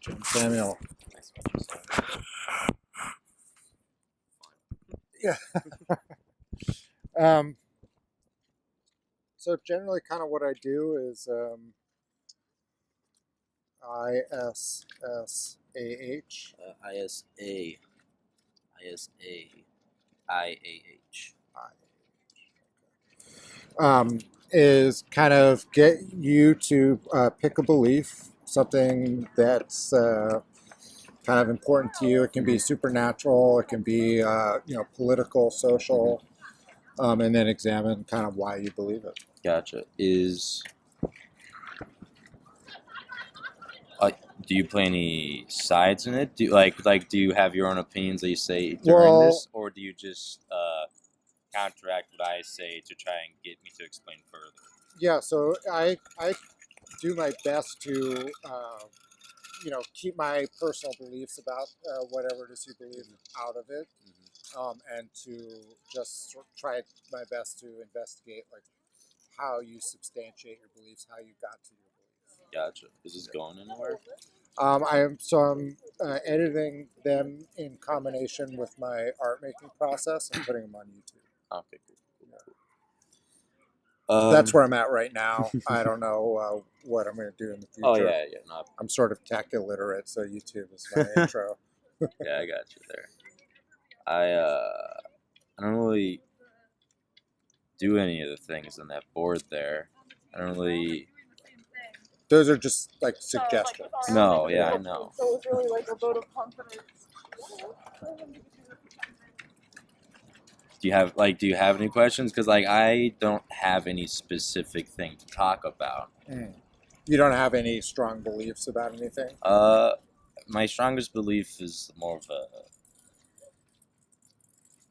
Jim Samuel. Nice to meet you, Yeah. um, so generally, kind of what I do is ISSAH. ISA, ISA, IAH. Is kind of get you to pick a belief, something that's kind of important to you. It can be supernatural, it can be political, social, and then examine kind of why you believe it. Gotcha. Do you play any sides in it? Do you, do you have your own opinions that you say during this, or do you just counteract what I say to try and get me to explain further? Yeah, so I do my best to keep my personal beliefs about whatever it is you believe out of it, and to just try my best to investigate like how you substantiate your beliefs, how you got to your beliefs. Gotcha. Is this going anywhere? I'm editing them in combination with my art making process and putting them on YouTube. Okay, cool. That's where I'm at right now. I don't know what I'm going to do in the future. Oh yeah. No, I'm sort of tech illiterate, so YouTube is my intro. yeah, I got you there. I don't really do any of the things on that board there. I don't really. Those are just like suggestions. No, yeah, I know. So it's really like a vote of confidence. Do you have any questions? Because I don't have any specific thing to talk about. You don't have any strong beliefs about anything? My strongest belief is more of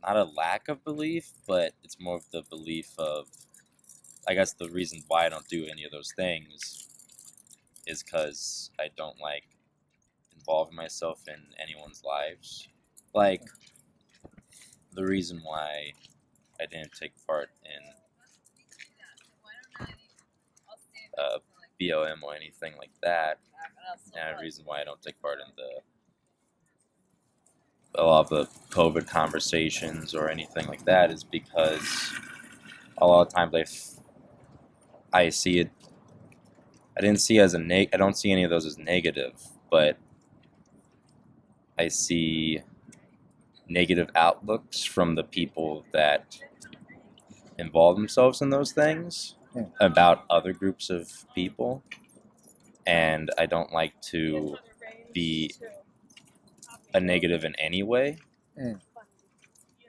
not a lack of belief, but it's more of the belief of, I guess the reason why I don't do any of those things is because I don't like involving myself in anyone's lives. Like, the reason why I didn't take part in BLM or anything like that, and the reason why I don't take part in a lot of the COVID conversations or anything like that is because a lot of times I see it. I didn't see as I don't see any of those as negative, but I see negative outlooks from the people that involve themselves in those things about other groups of people, and I don't like to be a negative in any way.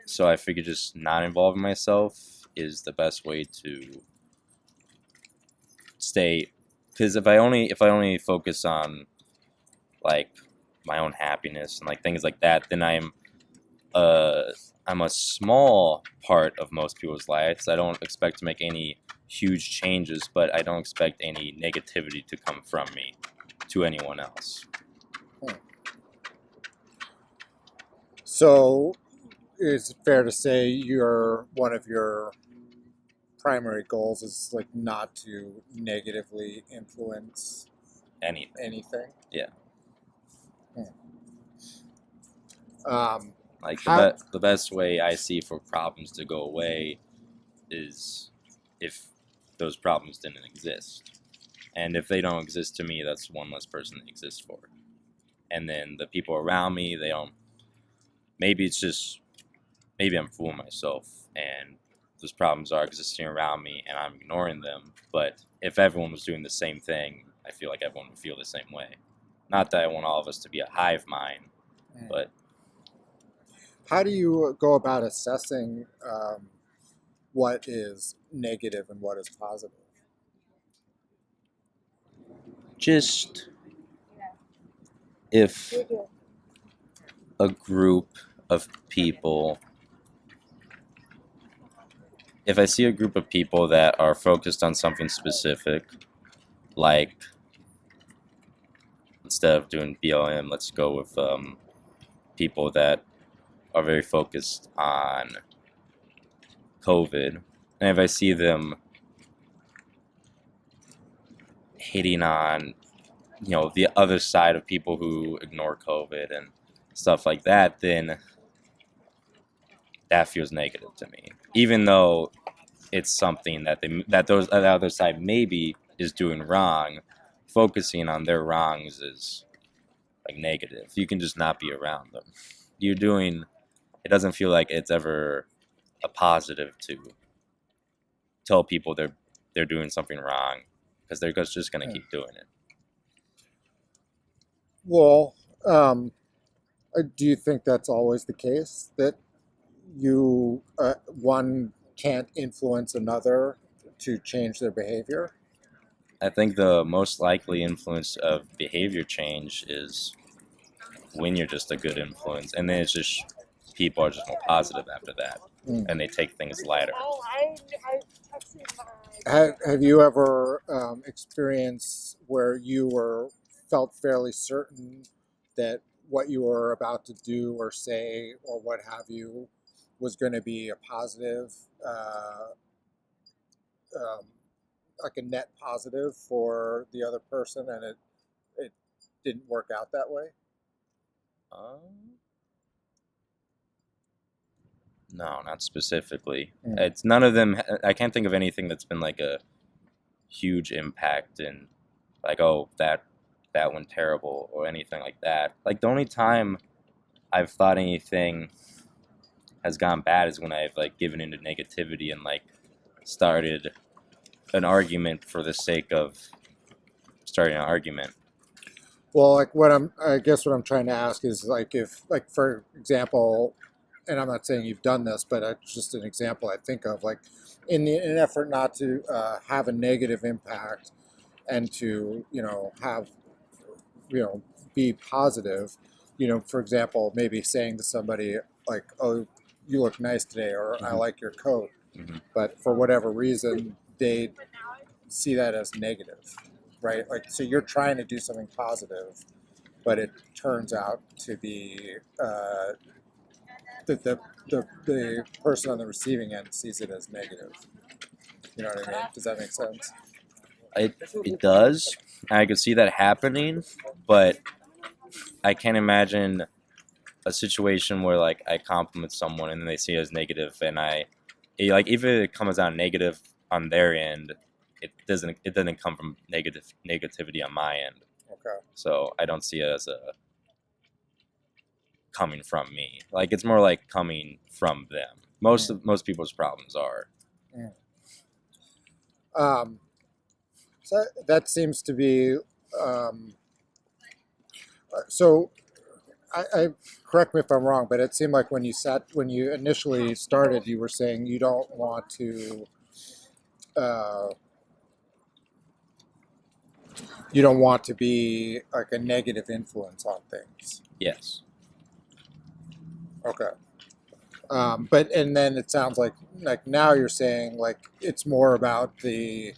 So I figured just not involving myself is the best way to stay. Because if I only focus on like my own happiness and like things like that, then I'm a small part of most people's lives. I don't expect to make any huge changes, but I don't expect any negativity to come from me to anyone else. So is it fair to say one of your primary goals is like not to negatively influence anything? Yeah. The best way I see for problems to go away is if those problems didn't exist. And if they don't exist to me, that's one less person to exist for. And then the people around me, they don't. Maybe I'm fooling myself and those problems are existing around me and I'm ignoring them. But if everyone was doing the same thing, I feel like everyone would feel the same way. Not that I want all of us to be a hive mind, but. How do you go about assessing what is negative and what is positive? Just if a group of people, if I see a group of people that are focused on something specific, like instead of doing BLM, let's go with people that are very focused on COVID. And if I see them hitting on the other side of people who ignore COVID and stuff like that, then that feels negative to me. Even though it's something that the other side maybe is doing wrong, focusing on their wrongs is like negative. You can just not be around them. It doesn't feel like it's ever a positive to tell people they're doing something wrong, because they're just going to keep doing it. Well, do you think that's always the case, that you one can't influence another to change their behavior? I think the most likely influence of behavior change is when you're just a good influence, and then it's just people are just more positive after that, and they take things lighter. Have you ever experienced where you felt fairly certain that what you were about to do or say or what have you was going to be a positive, like a net positive for the other person, and it didn't work out that way? No, not specifically. It's none of them. I can't think of anything that's been like a huge impact and like, oh, that went terrible or anything like that. Like, the only time I've thought anything has gone bad is when I've like given into negativity and like started an argument for the sake of starting an argument. Well, like I guess what I'm trying to ask is, like, if, like, for example, and I'm not saying you've done this, but it's just an example I think of, like, in an effort not to have a negative impact and to, have, be positive, for example, maybe saying to somebody like, oh, you look nice today, or I like your coat, but for whatever reason, they see that as negative, right? Like, so you're trying to do something positive, but it turns out to be that the person on the receiving end sees it as negative. You know what I mean? Does that make sense? It does. I could see that happening, but I can't imagine a situation where like I compliment someone and then they see it as negative, and like, even if it comes out negative on their end, it doesn't come from negativity on my end. Okay. So I don't see it as a coming from me. Like, it's more like coming from them. Most people's problems are. So that seems to be. So, I correct me if I'm wrong, but it seemed like when you initially started, you were saying you don't want to. You don't want to be like a negative influence on things. Yes. Okay. But and then it sounds like now you're saying like it's more about the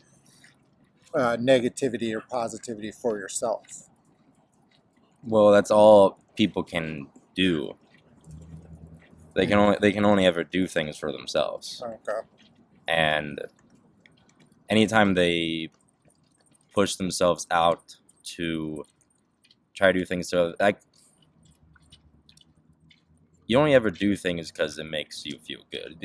negativity or positivity for yourself. Well, that's all people can do. They can only ever do things for themselves. Okay. And anytime they push themselves out to try to do things, so like, you only ever do things because it makes you feel good.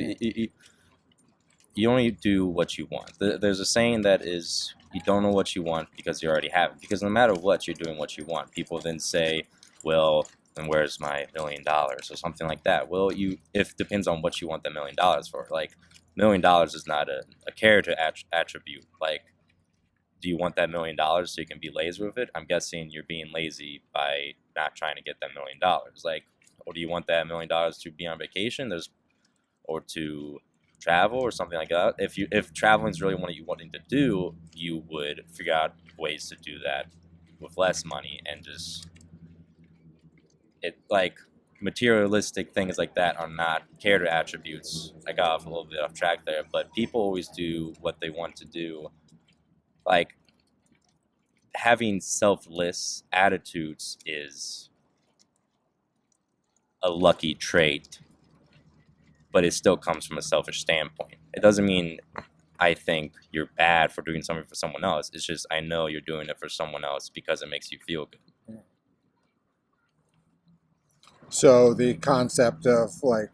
You only do what you want. There's a saying that is, you don't know what you want because you already have it. Because no matter what, you're doing what you want. People then say, well, then where's my $1 million or something like that? Well, if depends on what you want the $1 million for. Like, $1 million is not a character attribute. Like, do you want that $1 million so you can be lazy with it? I'm guessing you're being lazy by not trying to get that $1 million. Like, or do you want that $1 million to be on vacation? Or to travel or something like that. If traveling is really what you wanting to do, you would figure out ways to do that with less money, and just like, materialistic things like that are not character attributes. I got off a little bit off track there, but people always do what they want to do. Like, having selfless attitudes is a lucky trait, but it still comes from a selfish standpoint. It doesn't mean I think you're bad for doing something for someone else. It's just I know you're doing it for someone else because it makes you feel good. So the concept of like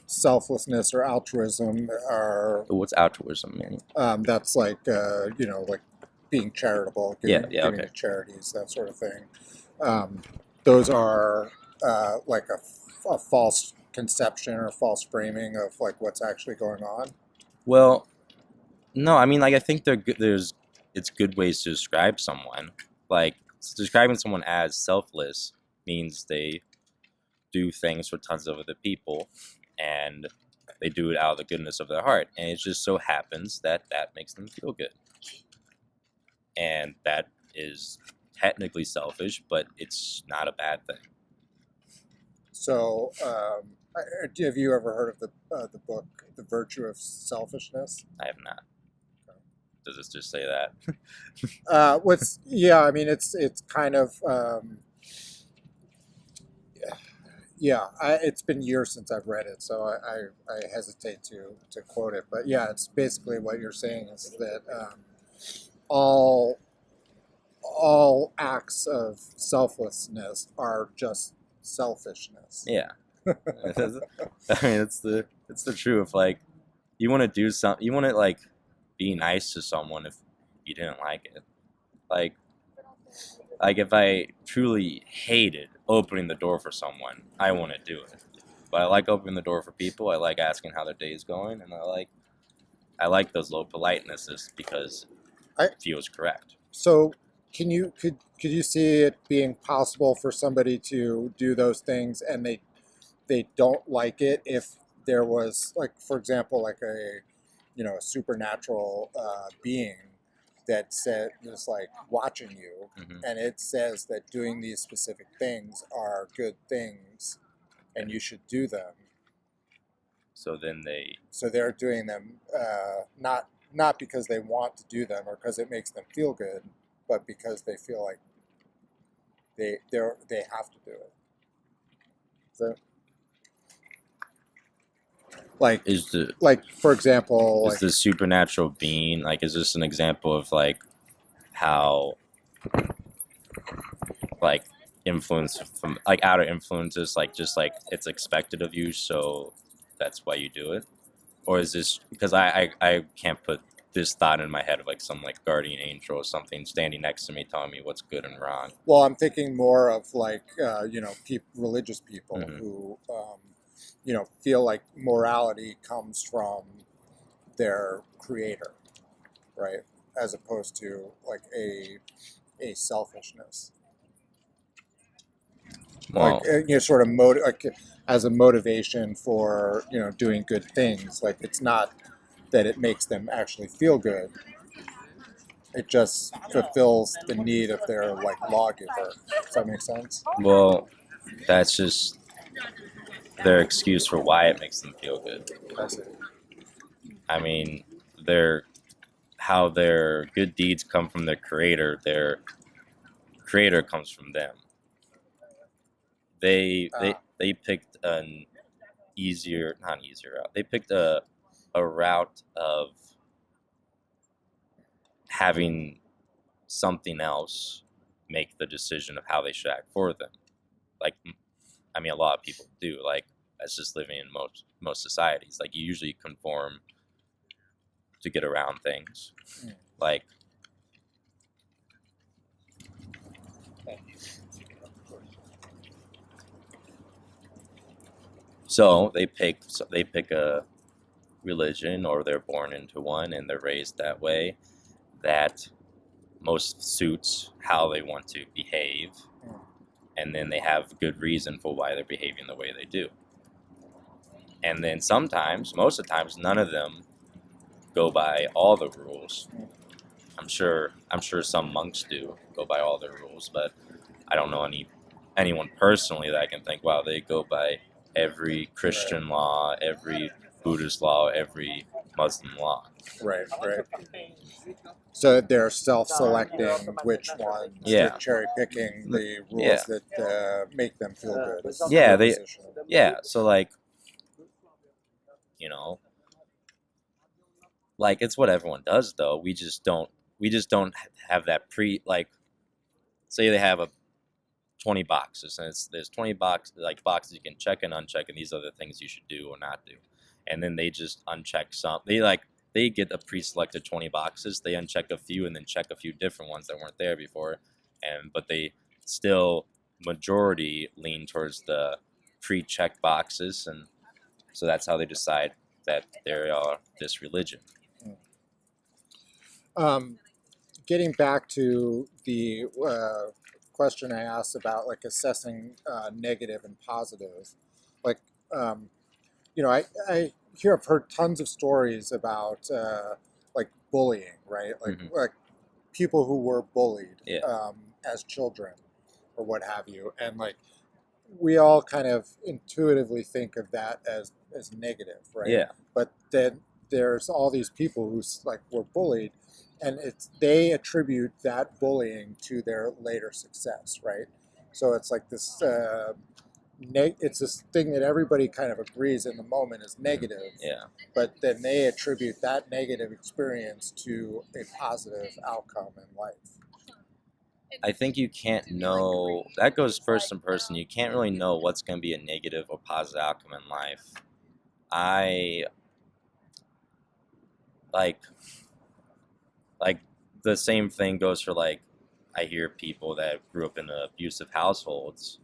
selflessness or altruism are But what's altruism, man? that's like like being charitable, Yeah, yeah, giving okay. to charities, that sort of thing. Those are like a false conception or false framing of like what's actually going on. Well, no, I mean, like I think it's good ways to describe someone. Like describing someone as selfless means they do things for tons of other people, and they do it out of the goodness of their heart. And it just so happens that that makes them feel good, and that is technically selfish, but it's not a bad thing. So, have you ever heard of the book The Virtue of Selfishness? I have not. Does this just say that? What's yeah, I mean it's kind of yeah. It's been years since I've read it, so I hesitate to quote it. But yeah, it's basically what you're saying is that all all acts of selflessness are just selfishness. Yeah. I mean, it's the truth. Like, you want to do something, you want to like be nice to someone if you didn't like it. Like if I truly hated opening the door for someone, I wouldn't do it. But I like opening the door for people. I like asking how their day is going, and I like those low politenesses because I- it feels correct. So, could you see it being possible for somebody to do those things and they don't like it if there was like, for example, like a supernatural being that said is like watching you, Hmm. and it says that doing these specific things are good things and you should do them. So then they, So they're doing them not because they want to do them or because it makes them feel good, but because they feel like they have to do it. So, like for example, is the supernatural being, like, is this an example of like how like influence from like outer influences, like just like it's expected of you, so that's why you do it? Or is this because I can't put this thought in my head of like some like guardian angel or something standing next to me telling me what's good and wrong? well, I'm thinking more of like religious people Mhm. who feel like morality comes from their creator, right? As opposed to like a selfishness, Well, like sort of like as a motivation for doing good things. Like it's not that it makes them actually feel good. It just fulfills the need of their like lawgiver. Does that make sense? well, that's just their excuse for why it makes them feel good. I see. I mean, their how their good deeds come from their creator. Their creator comes from them. They picked an easier, not an easier route. They picked a route of having something else make the decision of how they should act for them. Like, I mean, a lot of people do. Like, that's just living in most societies. Like, you usually conform to get around things. Mm. Like, so they pick a religion, or they're born into one and they're raised that way, that most suits how they want to behave, Mm. and then they have good reason for why they're behaving the way they do. And then sometimes, most of the times, none of them go by all the rules. I'm sure some monks do go by all the rules, but I don't know anyone personally that I can think, wow, they go by every Christian law, every Buddhist law, every Muslim law. Right. So they're self-selecting which ones. Yeah. They're cherry picking the rules Yeah. that make them feel good. is Yeah, your they- position. Yeah, so like, like it's what everyone does though. We just don't have that say they have a 20 boxes and there's 20 boxes you can check and uncheck, and these are the things you should do or not do, and then they just uncheck some. They get a pre-selected 20 boxes, they uncheck a few and then check a few different ones that weren't there before, but they still majority lean towards the pre-check boxes, and so that's how they decide that they are this religion. Getting back to the question I asked about like assessing negative and positive, like I hear I've heard tons of stories about like bullying, right? Like people who were bullied Yeah. as children or what have you, and like we all kind of intuitively think of that as negative, right? Yeah. But then there's all these people who like were bullied, and they attribute that bullying to their later success, right? So it's like this it's this thing that everybody kind of agrees in the moment is negative, Yeah. but then they attribute that negative experience to a positive outcome in life. I think you can't know. That goes person to person. You can't really know what's going to be a negative or positive outcome in life. I like the same thing goes for like I hear people that grew up in abusive households,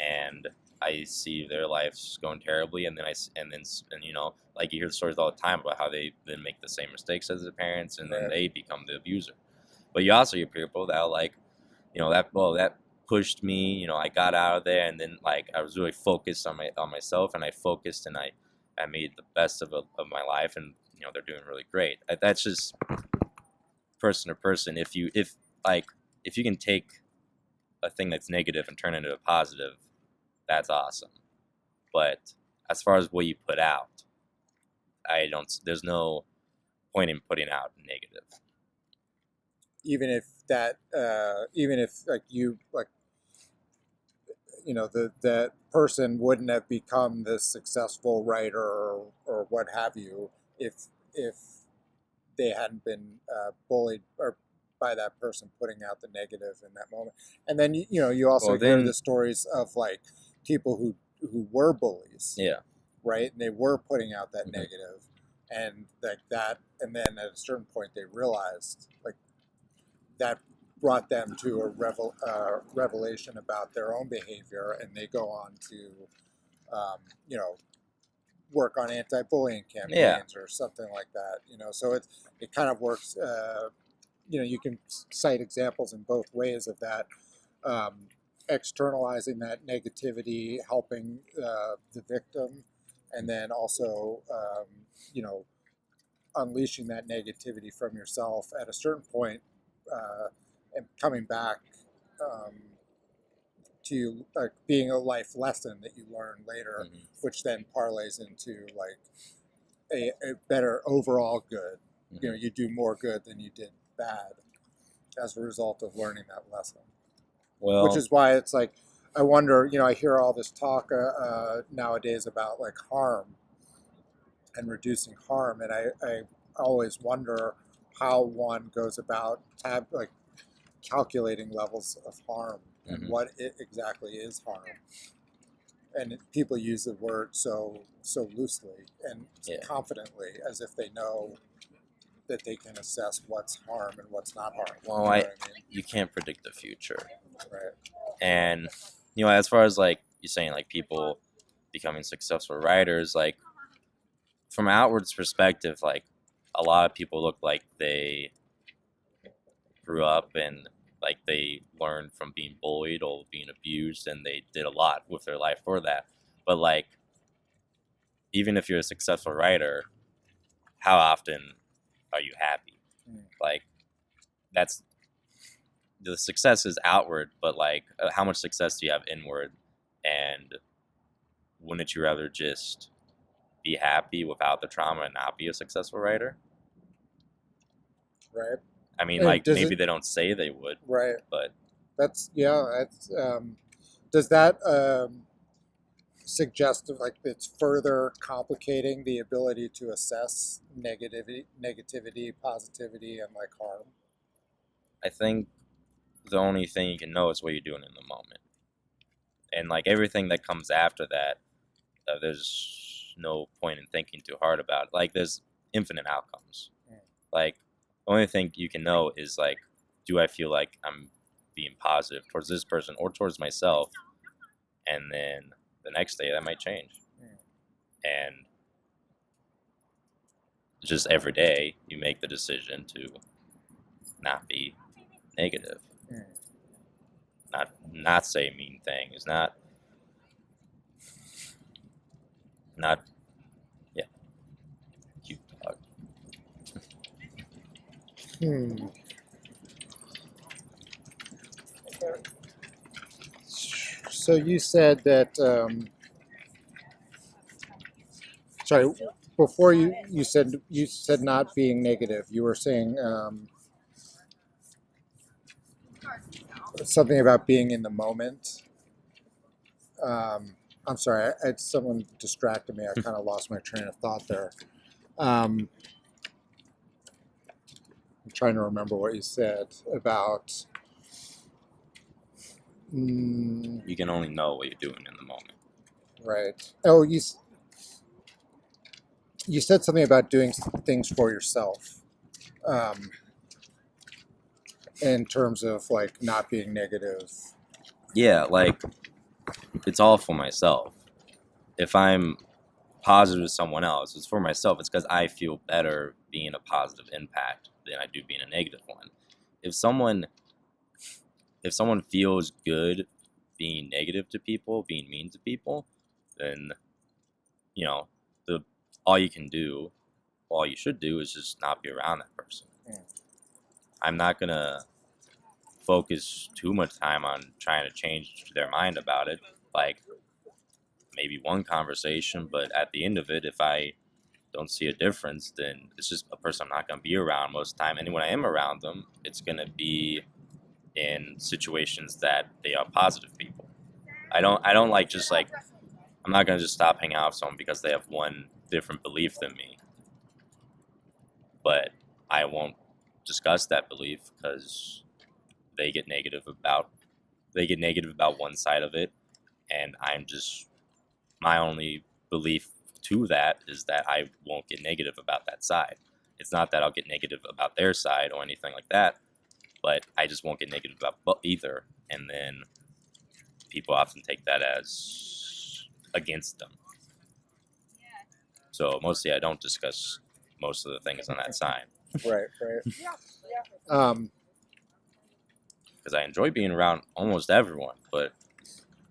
and I see their lives going terribly, and then like you hear the stories all the time about how they then make the same mistakes as their parents, and then Right. they become the abuser. But you also hear people that are like, that pushed me. I got out of there, and then like I was really focused on myself, and I focused, and I made the best of my life, and they're doing really great. That's just person to person. If you can take a thing that's negative and turn it into a positive, that's awesome. But as far as what you put out, there's no point in putting out negative. Even if like you like that person wouldn't have become this successful writer or what have you if they hadn't been bullied or by that person putting out the negative in that moment. And then you also hear the stories of like people who were bullies, Yeah. right, and they were putting out that negative, and like that, and then at a certain point they realized like that brought them to a revelation about their own behavior, and they go on to, work on anti-bullying campaigns or something like that. So it kind of works. You can cite examples in both ways of that, externalizing that negativity, helping the victim, and then also, unleashing that negativity from yourself at a certain point. And coming back to being a life lesson that you learn later, which then parlays into like a better overall good. You do more good than you did bad as a result of learning that lesson. Well, which is why it's like, I wonder, I hear all this talk nowadays about like harm and reducing harm, and I always wonder how one goes about calculating levels of harm and what it exactly is harm. And people use the word so loosely and confidently, as if they know that they can assess what's harm and what's not harm. Well, you can't predict the future, right? And as far as like you're saying, like people becoming successful writers, like from an outwards perspective, like a lot of people look like they grew up and like they learned from being bullied or being abused, and they did a lot with their life for that. But like, even if you're a successful writer, how often are you happy? Like, that's the success is outward, but like, how much success do you have inward? And wouldn't you rather just be happy without the trauma and not be a successful writer? Right. I mean, like maybe they don't say they would, right? But that's does that suggestive, like it's further complicating the ability to assess negativity, positivity, and like harm. I think the only thing you can know is what you're doing in the moment, and like everything that comes after that, there's no point in thinking too hard about it. Like there's infinite outcomes. Mm. Like the only thing you can know is like, do I feel like I'm being positive towards this person or towards myself? And then the next day that might change. Mm. And just every day you make the decision to not be negative, Mm. not say mean things, not yeah, cute dog. Hmm. So you said that. Sorry, before you said not being negative. You were saying something about being in the moment. I'm sorry, someone distracted me. I kind of lost my train of thought there. I'm trying to remember what you said about. You can only know what you're doing in the moment. Right. Oh, you said something about doing things for yourself, um, in terms of like not being negative. Yeah, like it's all for myself. If I'm positive to someone else, it's for myself. It's because I feel better being a positive impact than I do being a negative one. If someone feels good being negative to people, being mean to people, then you know the all you can do, all you should do is just not be around that person. Mm. I'm not gonna focus too much time on trying to change their mind about it. Like maybe one conversation, but at the end of it, if I don't see a difference, then it's just a person I'm not going to be around most of the time. And when I am around them, it's going to be in situations that they are positive people. I don't like just like, I'm not going to just stop hanging out with someone because they have one different belief than me. But I won't discuss that belief because they get negative about one side of it, and I'm just my only belief to that is that I won't get negative about that side. It's not that I'll get negative about their side or anything like that, but I just won't get negative about either. And then people often take that as against them. So mostly I don't discuss most of the things on that side Right. Um, because I enjoy being around almost everyone, but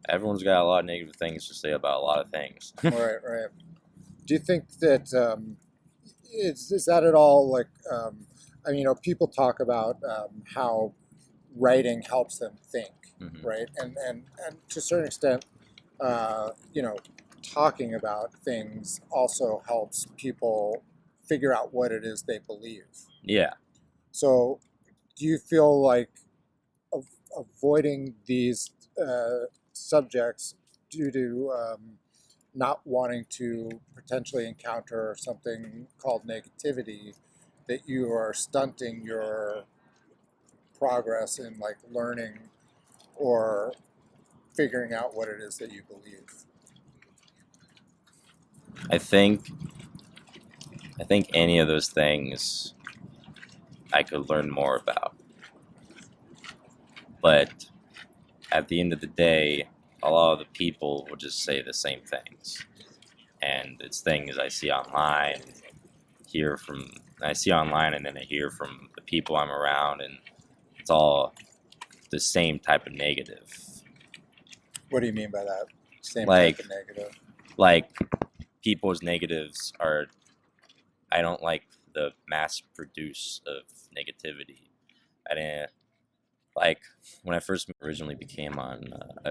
everyone's got a lot of negative things to say about a lot of things. right. Do you think that is that at all like? I mean, people talk about how writing helps them think, Mhm. right? And to a certain extent, talking about things also helps people figure out what it is they believe. Yeah. So, do you feel like avoiding these subjects due to not wanting to potentially encounter something called negativity, that you are stunting your progress in like learning or figuring out what it is that you believe? I think any of those things I could learn more about. But at the end of the day, a lot of the people will just say the same things. And it's things I see online, I see online and then I hear from the people I'm around, and it's all the same type of negative. What do you mean by that? Same Like- type of negative? Like, people's negatives are, I don't like the mass produce of negativity. I didn't, like, when I first originally became on, I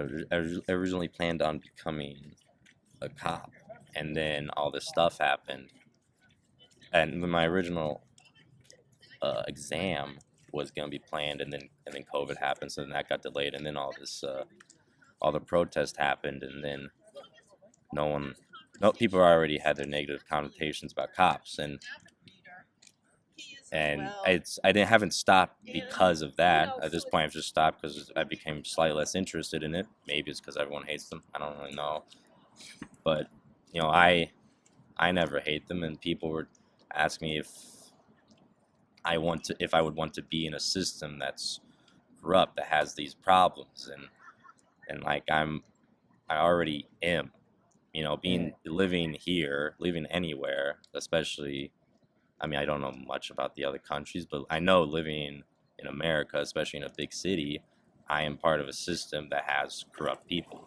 originally planned on becoming a cop, and then all this stuff happened, and when my original exam was going to be planned, and then COVID happened, so then that got delayed, and then all the protest happened, and then no people already had their negative connotations about cops, and I didn't haven't stopped because of that. At this point, I've just stopped because I became slightly less interested in it. Maybe it's because everyone hates them. I don't really know, but I never hate them, and people would ask me if I would want to be in a system that's corrupt, that has these problems, and like I already am. Living here, living anywhere, especially. I mean, I don't know much about the other countries, but I know living in America, especially in a big city, I am part of a system that has corrupt people.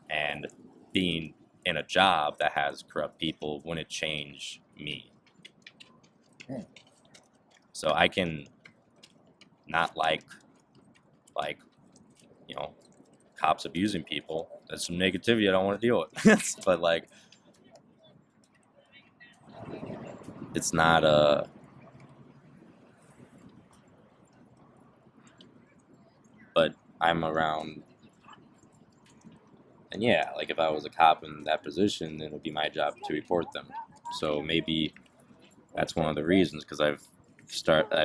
And being in a job that has corrupt people wouldn't change me. So I can not like, you know, cops abusing people. That's some negativity I don't want to deal with. But like, it's not but I'm around. And yeah, like if I was a cop in that position, then it would be my job to report them. So maybe that's one of the reasons, because I've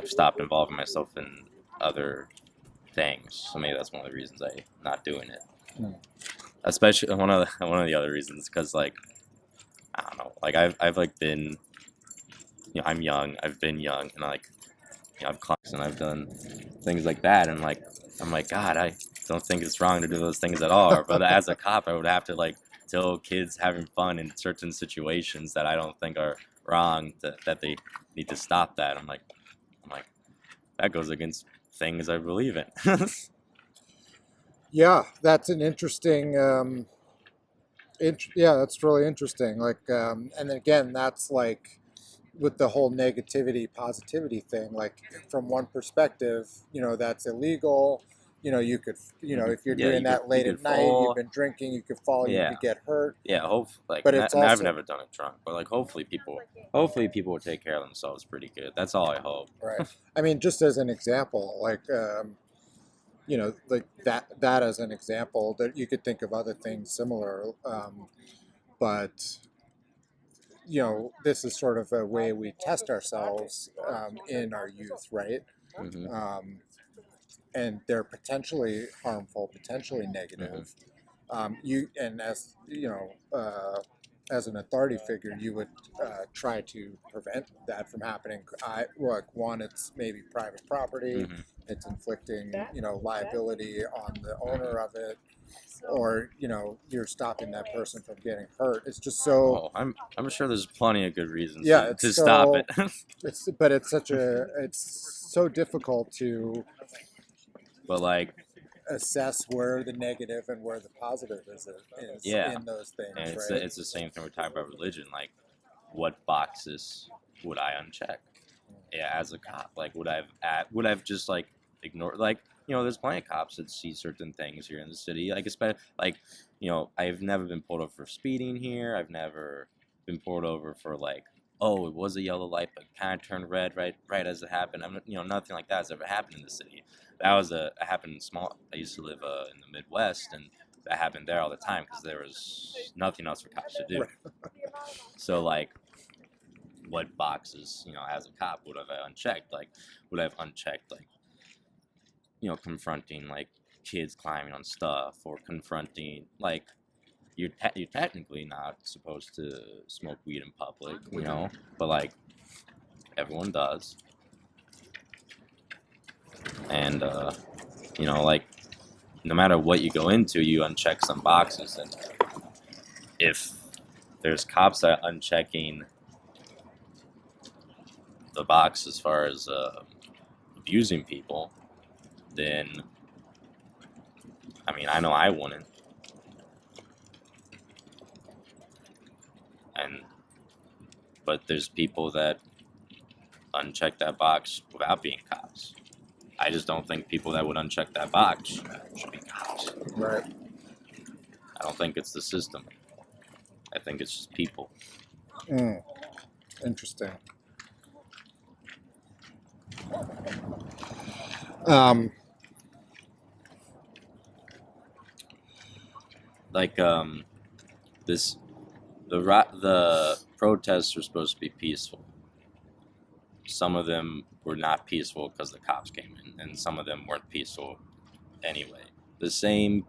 stopped involving myself in other things. So maybe that's one of the reasons I'm not doing it. Especially one of the other reasons, because like I don't know, like I've like been, I'm young. I've been young, and I've clunked and I've done things like that, and like I'm like, God, I don't think it's wrong to do those things at all. But as a cop, I would have to like tell kids having fun in certain situations that I don't think are wrong, that they need to stop that. I'm like that goes against things I believe in. Yeah, that's an interesting. Yeah, that's really interesting. Like, and then again, that's like with the whole negativity positivity thing. Like from one perspective, that's illegal. You could, if you're Yeah, doing that late you at could night, fall. you've been drinking, you could fall, you Yeah. could get hurt. Yeah, hopefully, But it's I've also never done it drunk, but like hopefully people will take care of themselves pretty good. That's all I hope. right. I mean, just as an example, like like that as an example, that you could think of other things similar, but this is sort of a way we test ourselves in our youth, right? Hmm. And they're potentially harmful, potentially negative. You and as an authority figure, you would try to prevent that from happening. One, it's maybe private property. Hmm. It's inflicting liability on the owner of it, or you're stopping that person from getting hurt. It's just so. Oh, I'm sure there's plenty of good reasons Yeah, to, it's to stop so. it. It's so difficult to But like, assess where the negative and where the positive is yeah, in those things, and right? it's the same thing we're talking about religion. Like, what boxes would I uncheck? Yeah, as a cop, like would I've just like ignored, like, there's plenty of cops that see certain things here in the city, like especially like, I've never been pulled over for speeding here. I've never been pulled over for like, oh, it was a yellow light but kind of turned red right as it happened. Nothing like that has ever happened in the city. That was happened in small. I used to live in the Midwest, and that happened there all the time because there was nothing else for cops to do. Right. So like, what boxes, as a cop would have I unchecked? Like, would I have unchecked, like, confronting like kids climbing on stuff, or confronting like you're technically not supposed to smoke weed in public, but like everyone does, and like no matter what you go into, you uncheck some boxes, and if there's cops that are unchecking the box as far as abusing people, then I mean, I know I wouldn't. But there's people that uncheck that box without being cops. I just don't think people that would uncheck that box should be cops. Right. I don't think it's the system. I think it's just people. Interesting. Um, Like the protests were supposed to be peaceful. Some of them were not peaceful because the cops came in, and some of them weren't peaceful anyway. The same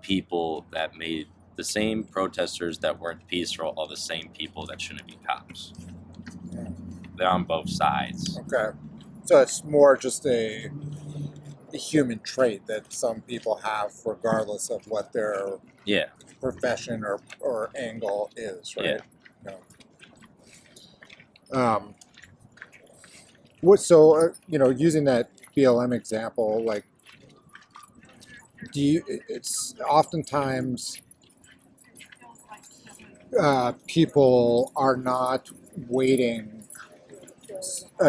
people that made the same protesters that weren't peaceful are the same people that shouldn't be cops. They're on both sides. Okay. So it's more just a human trait that some people have, regardless of what their Yeah. profession or angle is, right? Yeah. What so using that BLM example, like, do you? It's oftentimes people are not waiting.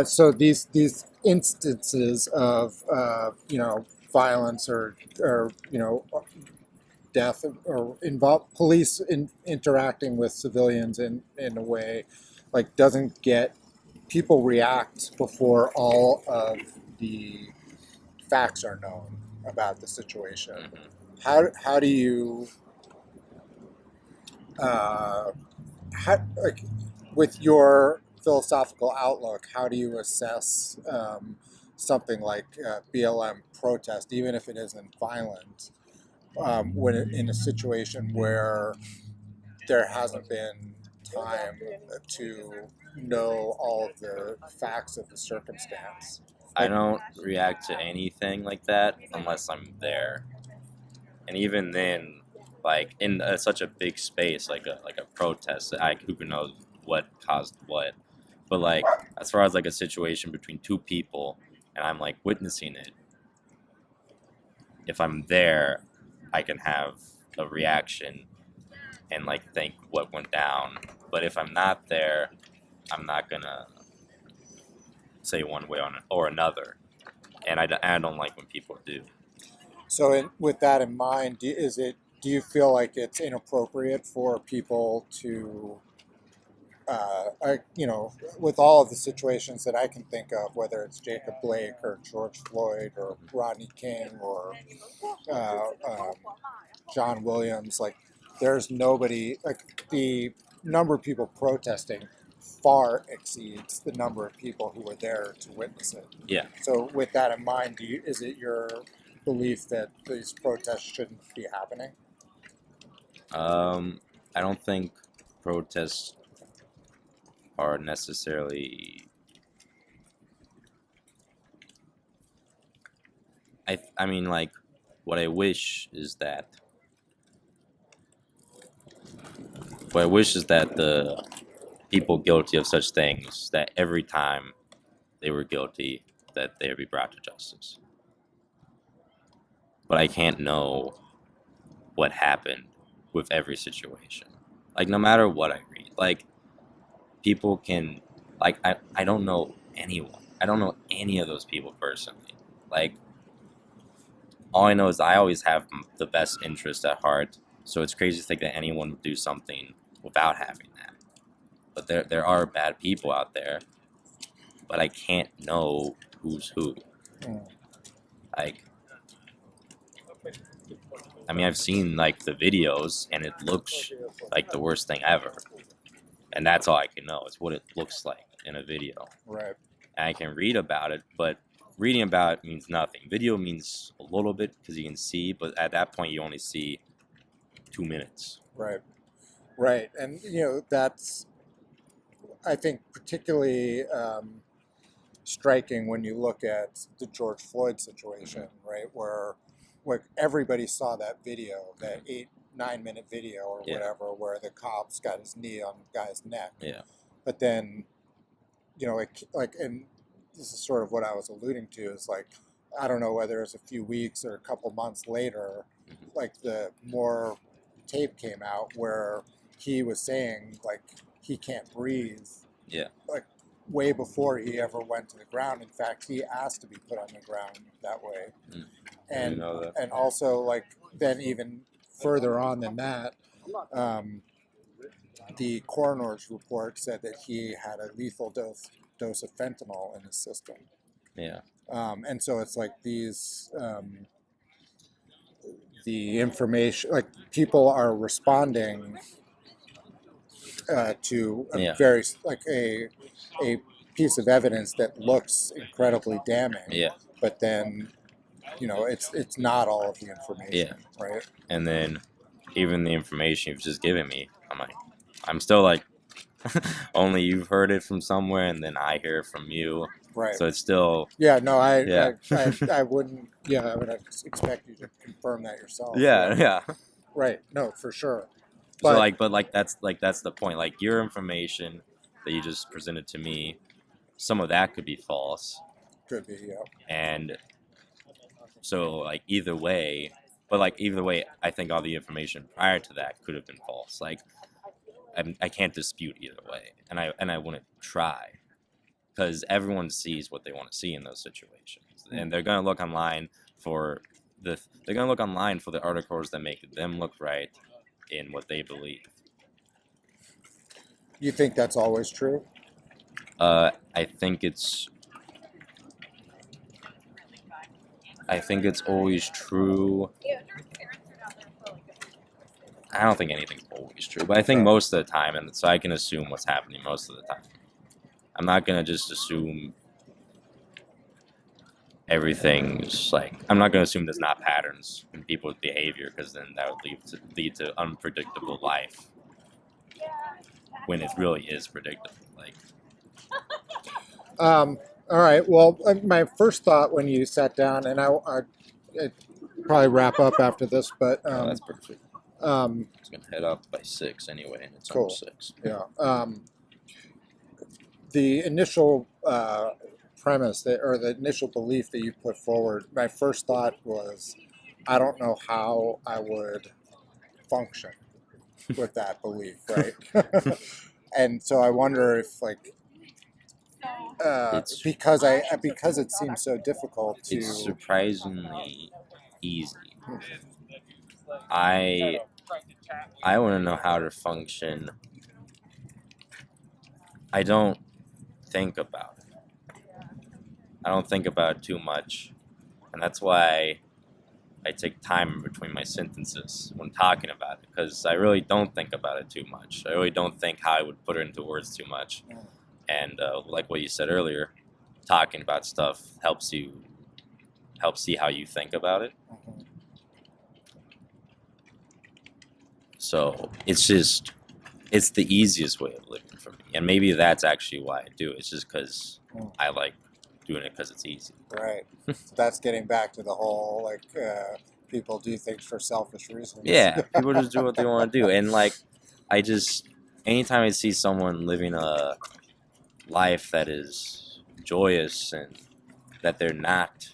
So these instances of violence or death or involve police interacting with civilians in a way like doesn't get people react before all of the facts are known about the situation. How do you like with your philosophical outlook, how do you assess something like BLM protest, even if it isn't violent, in a situation where there hasn't been time to know all of the facts of the circumstance? I don't react to anything like that unless I'm there, and even then, like in such a big space, like a protest, who can know what caused what. But like as far as like a situation between two people, and I'm like witnessing it, if I'm there, I can have a reaction and like think what went down. But if I'm not there, I'm not gonna say one way or another, and I don't like when people do. So, with that in mind, do you feel like it's inappropriate for people to, with all of the situations that I can think of, whether it's Jacob Blake or George Floyd or Rodney King or John Williams, like there's nobody, like the number of people protesting far exceeds the number of people who were there to witness it. Yeah. So with that in mind, is it your belief that these protests shouldn't be happening? I don't think protests are necessarily. I mean, like, what I wish is that. What I wish is that the people guilty of such things, that every time they were guilty, that they would be brought to justice. But I can't know what happened with every situation. Like, no matter what I read, like, people can, like, I don't know anyone. I don't know any of those people personally. Like, all I know is I always have the best interest at heart. So it's crazy to think that anyone would do something without having that. But there are bad people out there, but I can't know who's who. Like, I mean, I've seen like the videos, and it looks like the worst thing ever, and that's all I can know is what it looks like in a video. Right. And I can read about it, but reading about it means nothing. Video means a little bit because you can see, but at that point you only see 2 minutes. Right. Right. And that's, I think, particularly striking when you look at the George Floyd situation, right, where everybody saw that video, that 8-9 minute video or whatever, where the cops got his knee on the guy's neck. Yeah. But then, and this is sort of what I was alluding to, is like, I don't know whether it's a few weeks or a couple months later, like the more tape came out where he was saying like he can't breathe. Yeah. Like way before he ever went to the ground. In fact, he asked to be put on the ground that way. And and also like then even further on than that, the coroner's report said that he had a lethal dose of fentanyl in his system. Yeah. And so it's like these the information, like people are responding to a Yeah. very like a piece of evidence that looks incredibly damning, Yeah. but then it's not all of the information, right? And then even the information you've just given me, I'm still like, only you've heard it from somewhere, and then I hear it from you. Right. So it's still, Yeah, no, Yeah. I wouldn't. Yeah, I would expect you to confirm that yourself. yeah. Right. No, for sure. So But that's the point. Like your information that you just presented to me, some of that could be false, could be. Yeah. and so like either way, but like either way, I think all the information prior to that could have been false. Like I can't dispute either way, and I wouldn't try, because everyone sees what they want to see in those situations, and they're gonna look online for the articles that make them look right in what they believe. You think that's always true? I think it's always true. I don't think anything's always true, but I think most of the time, and so I can assume what's happening most of the time. I'm not gonna just assume everything's like. I'm not gonna assume there's not patterns in people's behavior, because then that would lead to unpredictable life when it really is predictable. Like, All right. Well, my first thought when you sat down, and I'd probably wrap up after this, but oh, that's perfect. It's gonna head up by 6 anyway, and it's Cool. almost 6. Yeah. The initial premise or the initial belief that you put forward, my first thought was, I don't know how I would function with that belief, right? And so I wonder if, like, It's- because it seems so difficult to. It's surprisingly easy. I want to know how to function. I don't think about it. I don't think about it too much, and that's why I take time in between my sentences when talking about it, because I really don't think about it too much. I really don't think how I would put it into words too much. And like what you said earlier, talking about stuff helps see how you think about it. Mhm. So it's the easiest way of living for me, and maybe that's actually why I do it. It's just because I like doing it because it's easy. Right. So that's getting back to the whole, like, people do things for selfish reasons. Yeah, people just do what they want to do, and like anytime I see someone living a life that is joyous and that they're not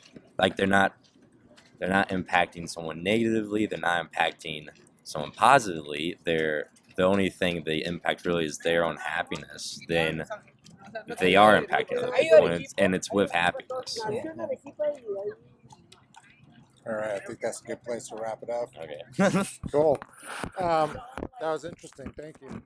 impacting someone negatively, they're not impacting someone positively, the only thing they impact really is their own happiness, then they are impacting other people, and it's with happiness. All right, I think that's a good place to wrap it up. Okay. Cool. That was interesting. Thank you.